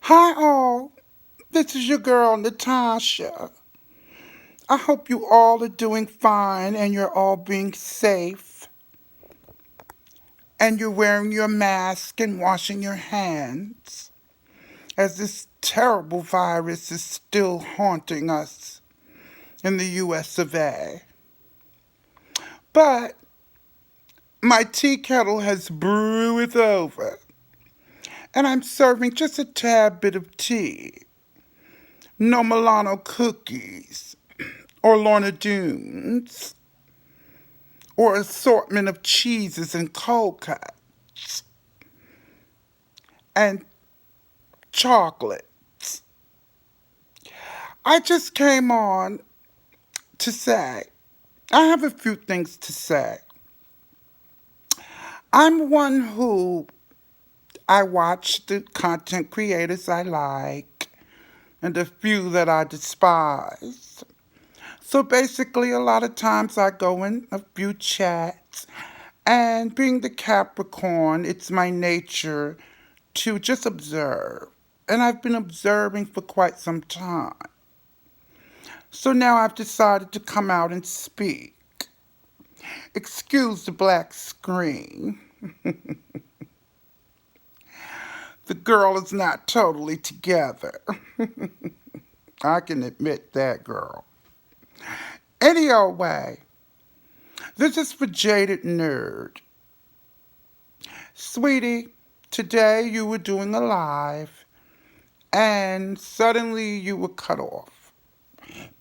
Hi, all. This is your girl, Natasha. I hope you all are doing fine and you're all being safe and you're wearing your mask and washing your hands as this terrible virus is still haunting us in the US of A. But my tea kettle has brewed over and I'm serving just a tad bit of tea. No Milano cookies or Lorna Doones or assortment of cheeses and cold cuts and chocolates. I just came on to say, I have a few things to say. I'm one who I watch the content creators I like and the few that I despise. So basically, a lot of times I go in a few chats, and being the Capricorn, it's my nature to just observe. And I've been observing for quite some time. So now I've decided to come out and speak. Excuse the black screen. The girl is not totally together. I can admit that, girl. Any old way, this is for Jaded Nerd. Sweetie, today you were doing a live and suddenly you were cut off.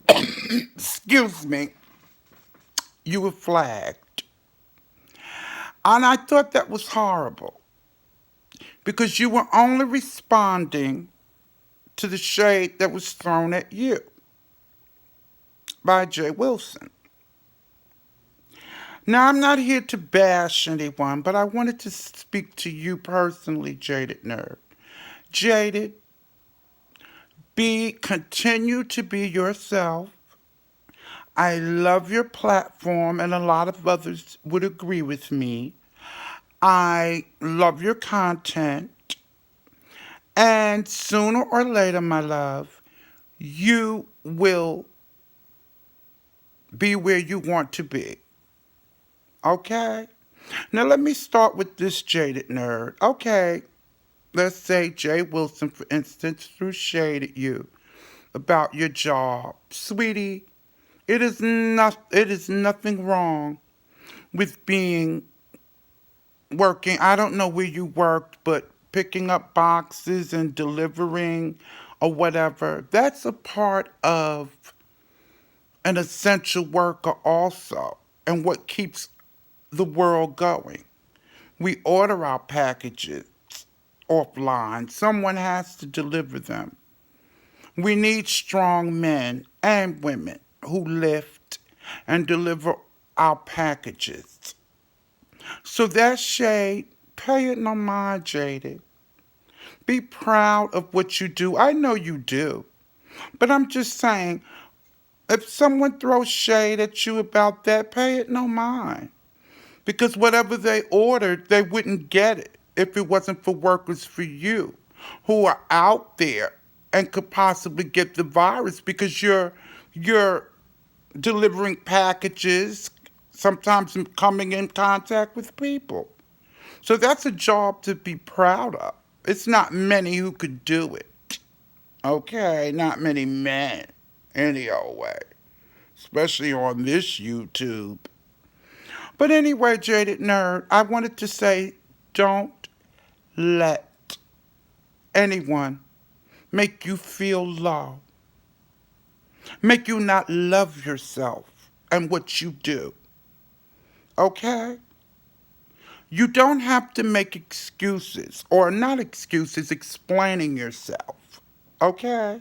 Excuse me. You were flagged. And I thought that was horrible because you were only responding to the shade that was thrown at you by Jay Wilson. Now, I'm not here to bash anyone, but I wanted to speak to you personally, Jaded Nerd. Jaded, continue to be yourself. I love your platform, and a lot of others would agree with me. I love your content. And sooner or later, my love, you will be where you want to be. Okay? Now, let me start with this Jaded Nerd. Okay, let's say Jay Wilson, for instance, threw shade at you about your job. Sweetie, it is nothing wrong with being working. I don't know where you worked, but picking up boxes and delivering or whatever, that's a part of an essential worker also, and what keeps the world going. We order our packages offline. Someone has to deliver them. We need strong men and women who lift and deliver our packages. So that shade, pay it no mind, Jaded. Be proud of what you do. I know you do. But I'm just saying, if someone throws shade at you about that, pay it no mind. Because whatever they ordered, they wouldn't get it if it wasn't for workers for you who are out there and could possibly get the virus because you're delivering packages, sometimes coming in contact with people. So that's a job to be proud of. It's not many who could do it. Okay, not many men, any old way, especially on this YouTube. But anyway, Jaded Nerd, I wanted to say don't let anyone make you feel low, make you not love yourself and what you do. Okay? You don't have to make excuses, or not excuses, explaining yourself. Okay?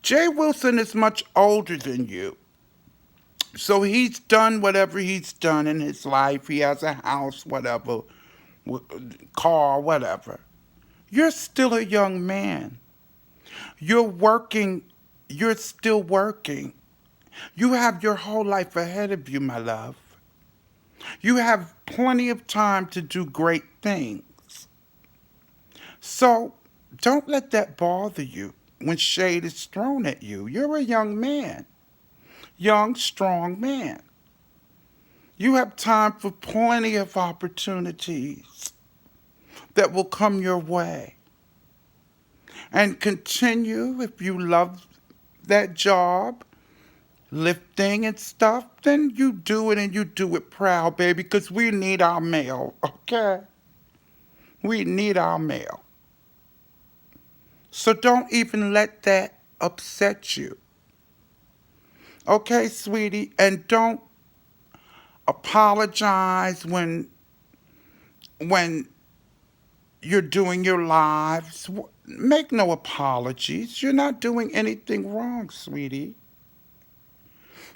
Jay Wilson is much older than you. So he's done whatever he's done in his life. He has a house, whatever, car, whatever. You're still a young man. You're working. You're still working. You have your whole life ahead of you, my love. You have plenty of time to do great things. So Don't let that bother you when shade is thrown at you. You're a young man, young, strong man. You have time for plenty of opportunities that will come your way. And continue if you love that job, lifting and stuff, then you do it and you do it proud, baby, because we need our mail, okay? We need our mail. So don't even let that upset you. Okay, sweetie? And don't apologize when you're doing your lives. Make no apologies. You're not doing anything wrong, sweetie.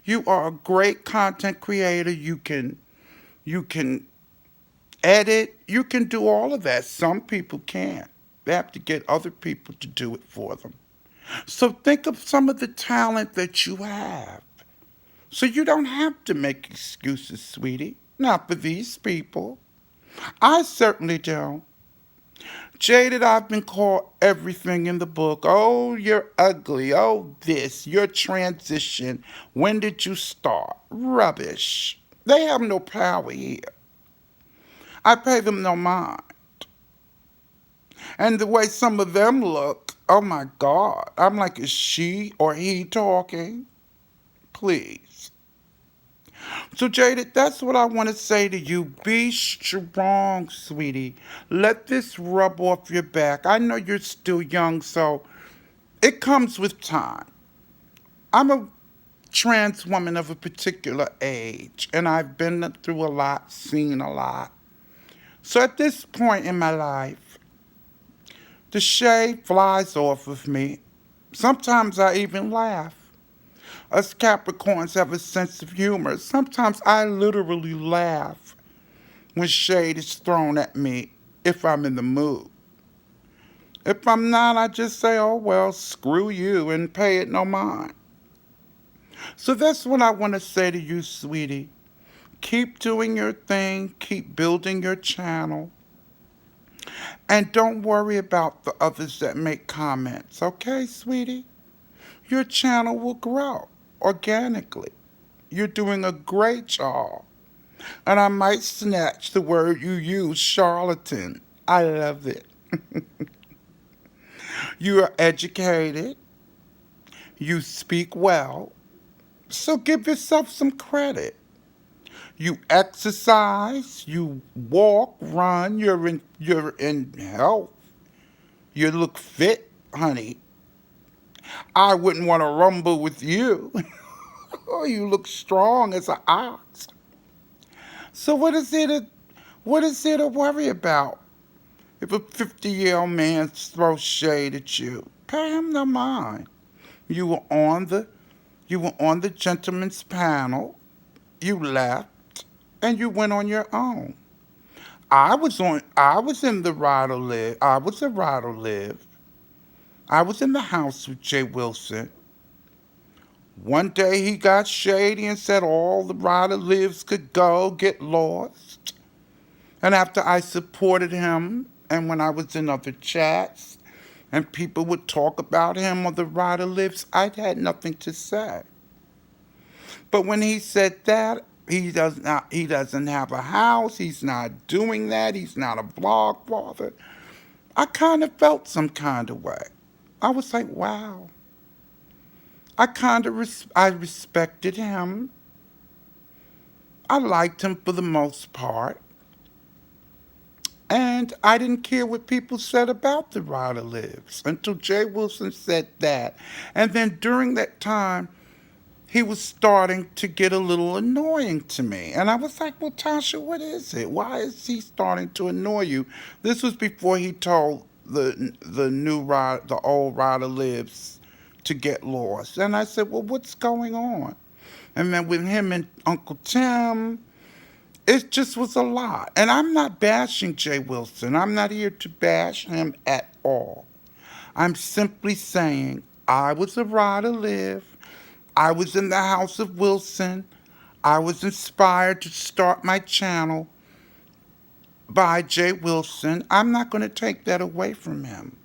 You are a great content creator. You can edit. You can do all of that. Some people can't. They have to get other people to do it for them. So think of some of the talent that you have. So you don't have to make excuses, sweetie. Not for these people. I certainly don't. Jaded, I've been called everything in the book. Oh, you're ugly. Oh, this, your transition. When did you start? Rubbish. They have no power here. I pay them no mind. And the way some of them look, oh my God. I'm like, is she or he talking? Please. So, Jaded, that's what I want to say to you. Be strong, sweetie. Let this rub off your back. I know you're still young, so it comes with time. I'm a trans woman of a particular age, and I've been through a lot, seen a lot. So at this point in my life, the shade flies off of me. Sometimes I even laugh. Us Capricorns have a sense of humor. Sometimes I literally laugh when shade is thrown at me if I'm in the mood. If I'm not, I just say, oh well, screw you and pay it no mind. So that's what I want to say to you, sweetie. Keep doing your thing, keep building your channel, and don't worry about the others that make comments, okay, sweetie? Your channel will grow organically. You're doing a great job. And I might snatch the word you use, charlatan. I love it. You are educated. You speak well. So give yourself some credit. You exercise, you walk, run, you're in health. You look fit, honey. I wouldn't want to rumble with you. Oh, you look strong as an ox. So what is there to worry about? If a 50-year-old man throws shade at you, pay him no mind. You were on the you were on the gentleman's panel. You left and you went on your own. I was in the Ride or Live. I was a Ride or Live. I was in the house with Jay Wilson. One day he got shady and said all the Ride or Lives could go get lost. And after I supported him, and when I was in other chats, and people would talk about him or the Ride or Lives, I had nothing to say. But when he said that, he doesn't have a house, he's not doing that, he's not a blog father. I kind of felt some kind of way. I was like, wow. I respected him. I liked him for the most part. And I didn't care what people said about the Rider Lives until Jay Wilson said that. And then during that time, he was starting to get a little annoying to me. And I was like, well, Tasha, what is it? Why is he starting to annoy you? This was before he told the old Rider Lives to get lost. And I said, well, what's going on? And then with him and Uncle Tim, it just was a lot. And I'm not bashing Jay Wilson. I'm not here to bash him at all. I'm simply saying I was a Rider Live. I was in the house of Wilson. I was inspired to start my channel by Jay Wilson. I'm not going to take that away from him.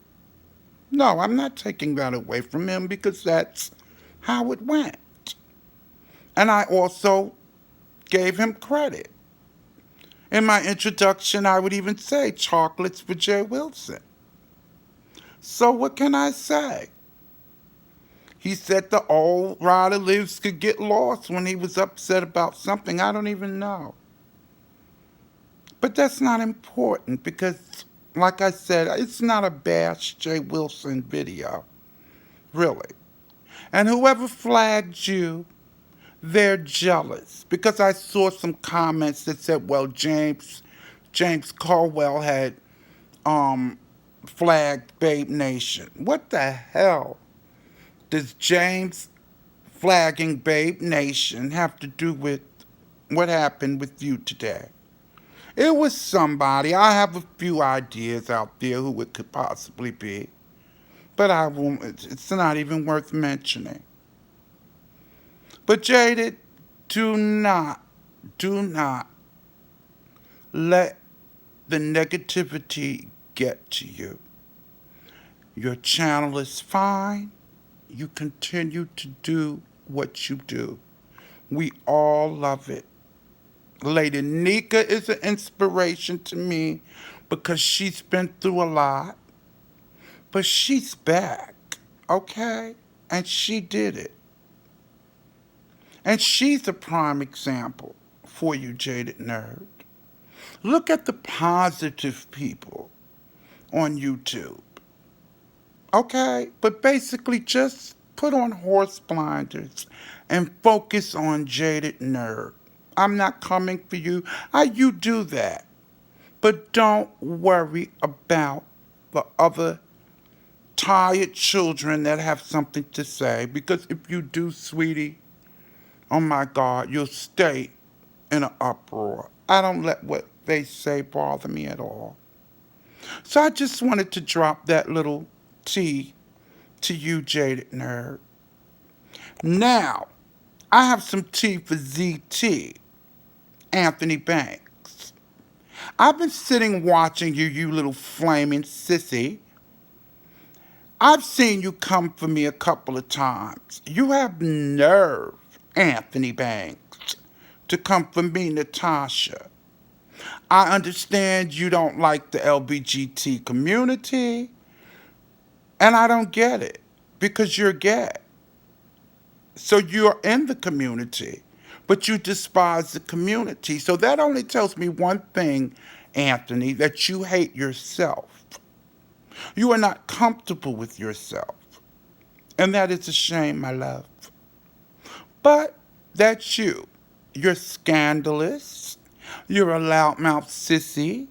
No, I'm not taking that away from him because that's how it went. And I also gave him credit. In my introduction, I would even say chocolates for Jay Wilson. So what can I say? He said the old Ryder Lives could get lost when he was upset about something. I don't even know. But that's not important because, like I said, it's not a Bash Jay Wilson video. Really. And whoever flagged you, they're jealous. Because I saw some comments that said, well, James Caldwell had flagged Babe Nation. What the hell does James flagging Babe Nation have to do with what happened with you today? It was somebody. I have a few ideas out there who it could possibly be, but I won't. It's not even worth mentioning. But Jaded, do not let the negativity get to you. Your channel is fine. You continue to do what you do. We all love it. Lady Nika is an inspiration to me because she's been through a lot, but she's back, okay? And she did it. And she's a prime example for you, Jaded Nerd. Look at the positive people on YouTube, okay? But basically just put on horse blinders and focus on Jaded Nerd. I'm not coming for you. You do that. But don't worry about the other tired children that have something to say, because if you do, sweetie, oh my God, you'll stay in an uproar. I don't let what they say bother me at all. So I just wanted to drop that little tea to you, Jaded Nerd. Now, I have some tea for ZT, Anthony Banks. I've been sitting watching you, you little flaming sissy. I've seen you come for me a couple of times. You have nerve, Anthony Banks, to come for me, Natasha. I understand you don't like the LBGT community, and I don't get it because you're gay. So you're in the community, but you despise the community. So that only tells me one thing, Anthony, that you hate yourself. You are not comfortable with yourself. And that is a shame, my love. But that's you. You're scandalous. You're a loudmouth sissy.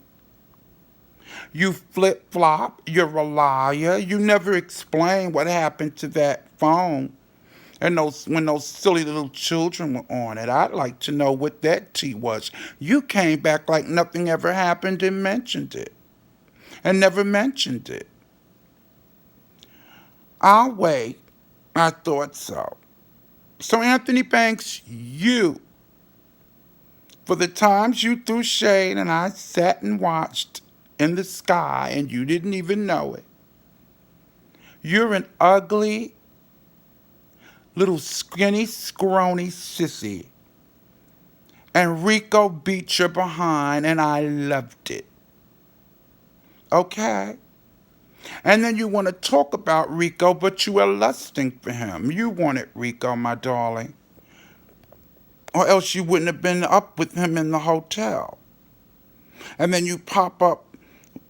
You flip-flop. You're a liar. You never explain what happened to that phone and when those silly little children were on it. I'd like to know what that tea was. You came back like nothing ever happened and mentioned it. And never mentioned it. I'll wait. I thought so. So, Anthony Banks, for the times you threw shade and I sat and watched in the sky and you didn't even know it, you're an ugly, little skinny, scrawny sissy. And Rico beat your behind and I loved it. Okay? And then you want to talk about Rico, but you are lusting for him. You wanted Rico, my darling. Or else you wouldn't have been up with him in the hotel. And then you pop up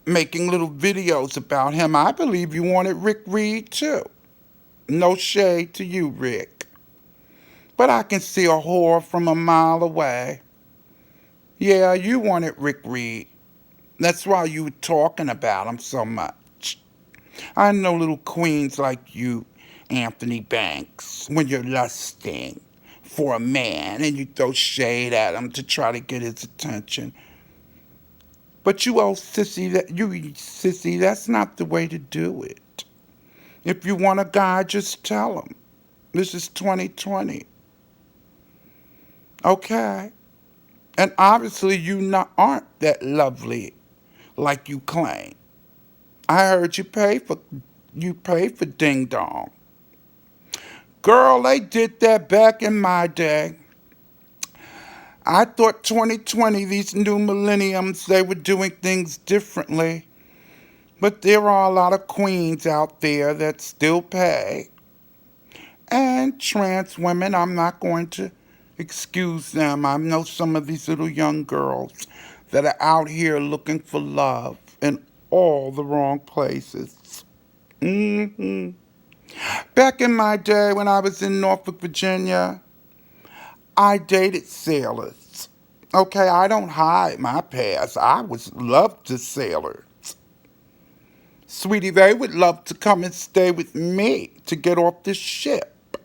making little videos about him. I believe you wanted Rick Reed too. No shade to you, Rick. But I can see a whore from a mile away. Yeah, you wanted Rick Reed. That's why you were talking about him so much. I know little queens like you, Anthony Banks, when you're lusting for a man and you throw shade at him to try to get his attention. But you old sissy, that's not the way to do it. If you want a guy, just tell him. This is 2020. Okay? And obviously aren't that lovely like you claim. I heard you pay for You pay for ding dong. Girl, they did that back in my day. I thought 2020, these new millenniums, they were doing things differently. But there are a lot of queens out there that still pay. And trans women, I'm not going to excuse them. I know some of these little young girls that are out here looking for love in all the wrong places. hmm Back in my day when I was in Norfolk, Virginia, I dated sailors. Okay, I don't hide my past. I was loved to sailors. Sweetie, they would love to come and stay with me to get off the ship.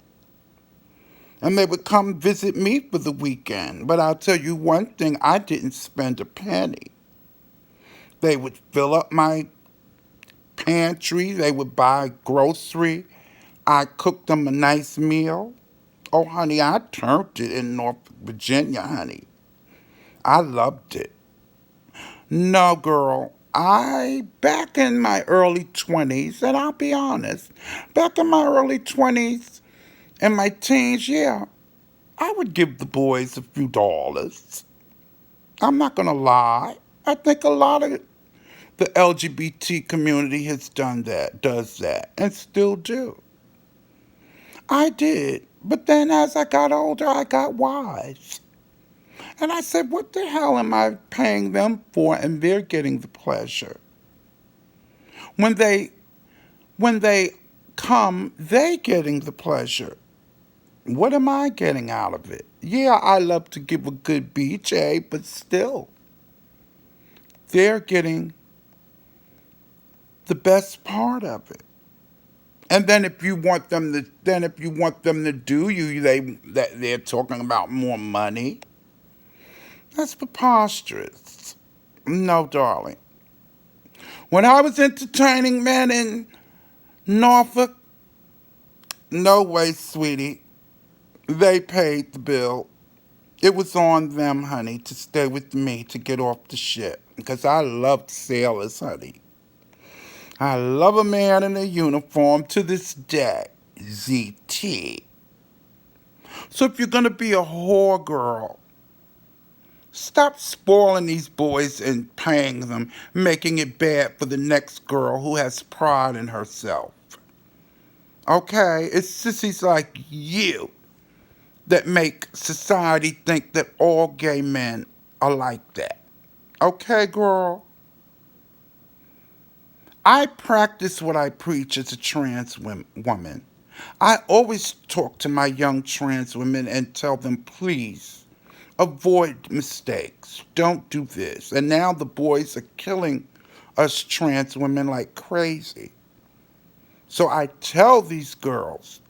And they would come visit me for the weekend. But I'll tell you one thing, I didn't spend a penny. They would fill up my pantry, they would buy grocery. I cooked them a nice meal. Oh, honey, I turned it in Norfolk, Virginia, honey. I loved it. No, girl, back in my early 20s, and I'll be honest, back in my early 20s and my teens, yeah, I would give the boys a few dollars. I'm not going to lie. I think a lot of the LGBT community has done that, does that, and still do. I did. But then as I got older, I got wise. And I said, what the hell am I paying them for and they're getting the pleasure? When they when they come, they getting the pleasure. What am I getting out of it? Yeah, I love to give a good BJ, but still, they're getting the best part of it. And then if you want them to do you, they're talking about more money. That's preposterous. No, darling. When I was entertaining men in Norfolk, no way, sweetie. They paid the bill. It was on them, honey, to stay with me to get off the ship. Because I loved sailors, honey. I love a man in a uniform to this day. ZT. So if you're going to be a whore girl, stop spoiling these boys and paying them, making it bad for the next girl who has pride in herself. Okay? It's sissies like you that make society think that all gay men are like that. Okay, girl? I practice what I preach as a trans woman. I always talk to my young trans women and tell them, please, avoid mistakes. Don't do this. And now the boys are killing us trans women like crazy. So I tell these girls,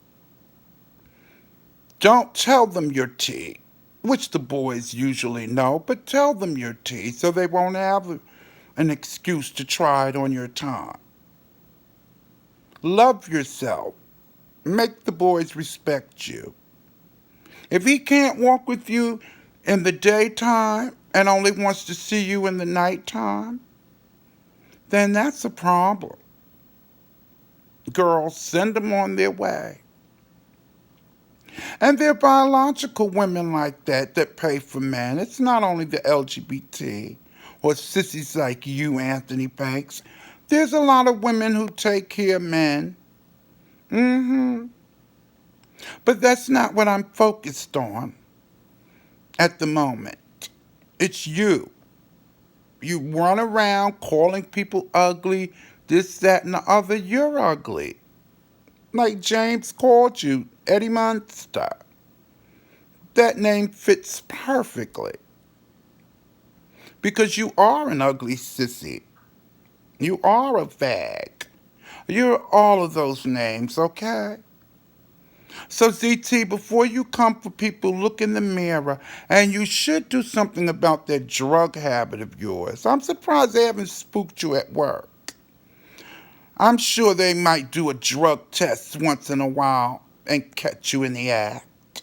don't tell them your tea, which the boys usually know, but tell them your tea so they won't have an excuse to try it on your time. Love yourself. Make the boys respect you. If he can't walk with you in the daytime and only wants to see you in the nighttime, then that's a problem. Girls, send them on their way. And there are biological women like that pay for men. It's not only the LGBT or sissies like you, Anthony Banks. There's a lot of women who take care of men. hmm But that's not what I'm focused on at the moment. It's you. You run around calling people ugly, this, that, and the other. You're ugly. Like James called you, Eddie Munster. That name fits perfectly. Because you are an ugly sissy. You are a fag. You're all of those names, okay? So, ZT, before you come for people, look in the mirror, and you should do something about that drug habit of yours. I'm surprised they haven't spooked you at work. I'm sure they might do a drug test once in a while and catch you in the act.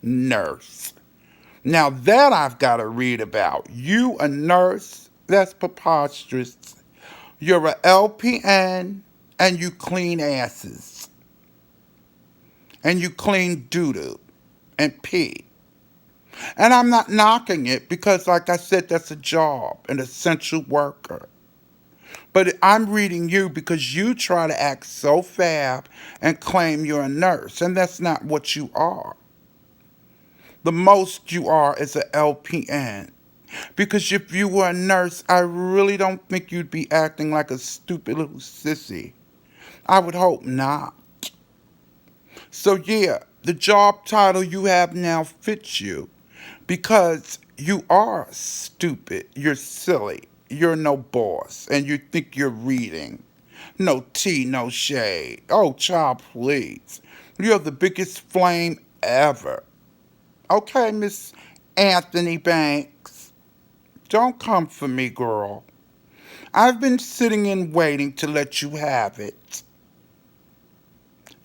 Nurse. Now that I've got to read about. You a nurse? That's preposterous. You're a LPN and you clean asses, and you clean doo-doo and pee. And I'm not knocking it because, like I said, that's a job, an essential worker. But I'm reading you because you try to act so fab and claim you're a nurse, and that's not what you are. The most you are is a LPN. Because if you were a nurse, I really don't think you'd be acting like a stupid little sissy. I would hope not. So, yeah, the job title you have now fits you because you are stupid, you're silly, you're no boss, and you think you're reading. No tea, no shade. Oh, child, please. You're the biggest flame ever. Okay, Miss Anthony Banks. Don't come for me, girl. I've been sitting and waiting to let you have it.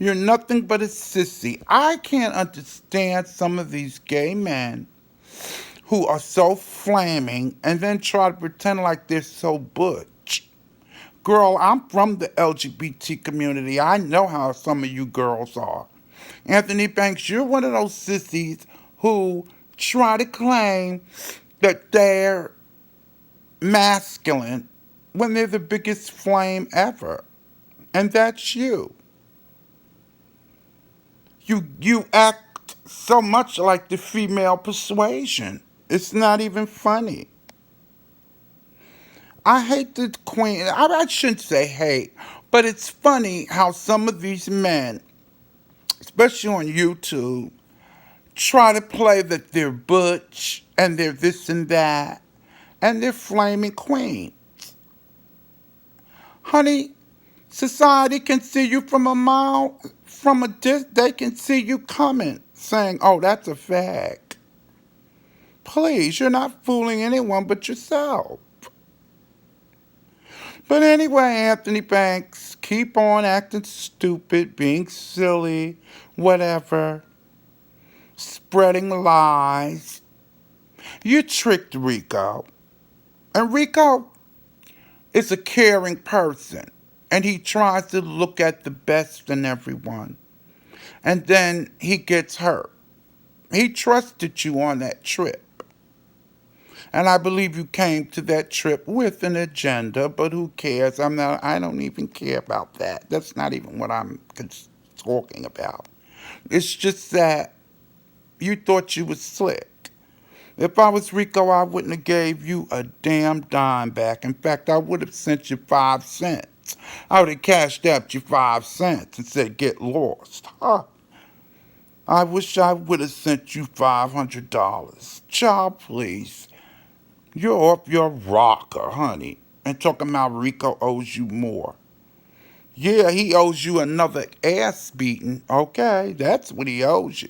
You're nothing but a sissy. I can't understand some of these gay men who are so flaming and then try to pretend like they're so butch. Girl, I'm from the LGBT community. I know how some of you girls are. Anthony Banks, you're one of those sissies who try to claim that they're masculine when they're the biggest flame ever. And that's you. You act so much like the female persuasion. It's not even funny. I hate the queen. I shouldn't say hate, but it's funny how some of these men, especially on YouTube, try to play that they're butch and they're this and that, and they're flaming queen. Honey, society can see you from a mile, from a distance. They can see you coming, saying, "Oh, that's a fag." Please, you're not fooling anyone but yourself. But anyway, Anthony Banks, keep on acting stupid, being silly, whatever, spreading lies. You tricked Rico. And Rico is a caring person. And he tries to look at the best in everyone. And then he gets hurt. He trusted you on that trip. And I believe you came to that trip with an agenda, but who cares? I don't even care about that. That's not even what I'm talking about. It's just that you thought you was slick. If I was Rico, I wouldn't have gave you a damn dime back. In fact, I would have sent you 5 cents. I would have cashed out you 5 cents and said, get lost. Huh? I wish I would have sent you $500. Child, please. You're off your rocker, honey, and talking about Rico owes you more. Yeah, he owes you another ass beating. Okay, that's what he owes you.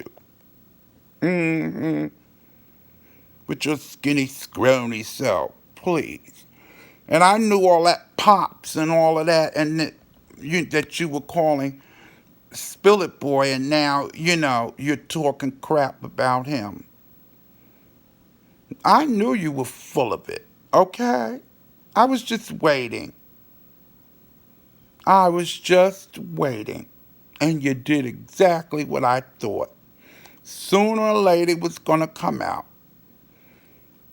Mm-hmm. With your skinny, scrawny self, please. And I knew all that pops and all of that, and that you were calling Spill It Boy, and now, you're talking crap about him. I knew you were full of it, okay? I was just waiting. I was just waiting. And you did exactly what I thought. Sooner or later it was going to come out.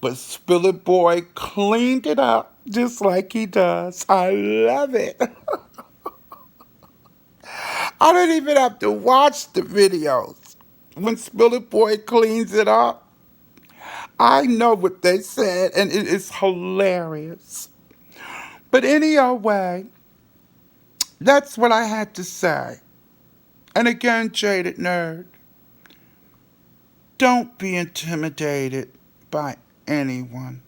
But Spill It Boy cleaned it up just like he does. I love it. I don't even have to watch the videos. When Spill It Boy cleans it up, I know what they said, and it is hilarious. But anyway, that's what I had to say. And again, Jaded Nerd, don't be intimidated by anyone.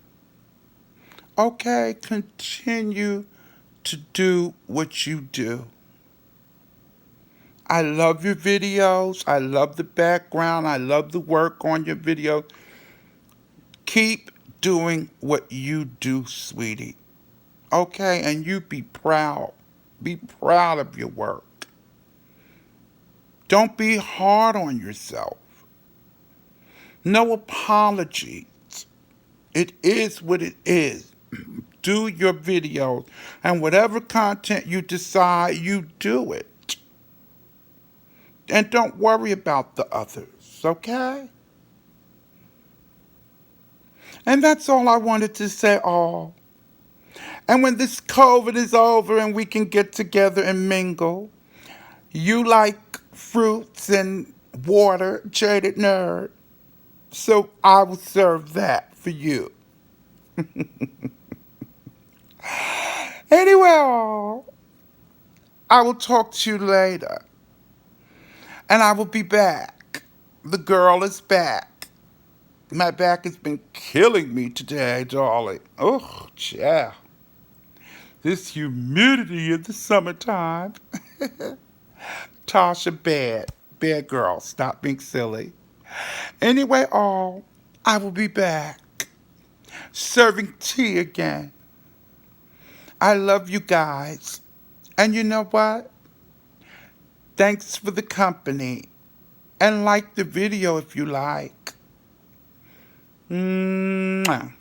Okay, continue to do what you do. I love your videos. I love the background. I love the work on your video. Keep doing what you do, sweetie. Okay, and you be proud. Be proud of your work. Don't be hard on yourself. No apologies. It is what it is. do your videos. And whatever content you decide, you do it. And don't worry about the others, okay? And that's all I wanted to say, all. And when this COVID is over and we can get together and mingle, you like fruits and water, jaded nerd. So I will serve that for you. Anyway, all, I will talk to you later. And I will be back. The girl is back. My back has been killing me today, darling. Oh, yeah. This humidity in the summertime. Tasha, bad. Bad girl. Stop being silly. Anyway, all, I will be back. Serving tea again. I love you guys. And you know what? Thanks for the company. And like the video if you like. Mwah.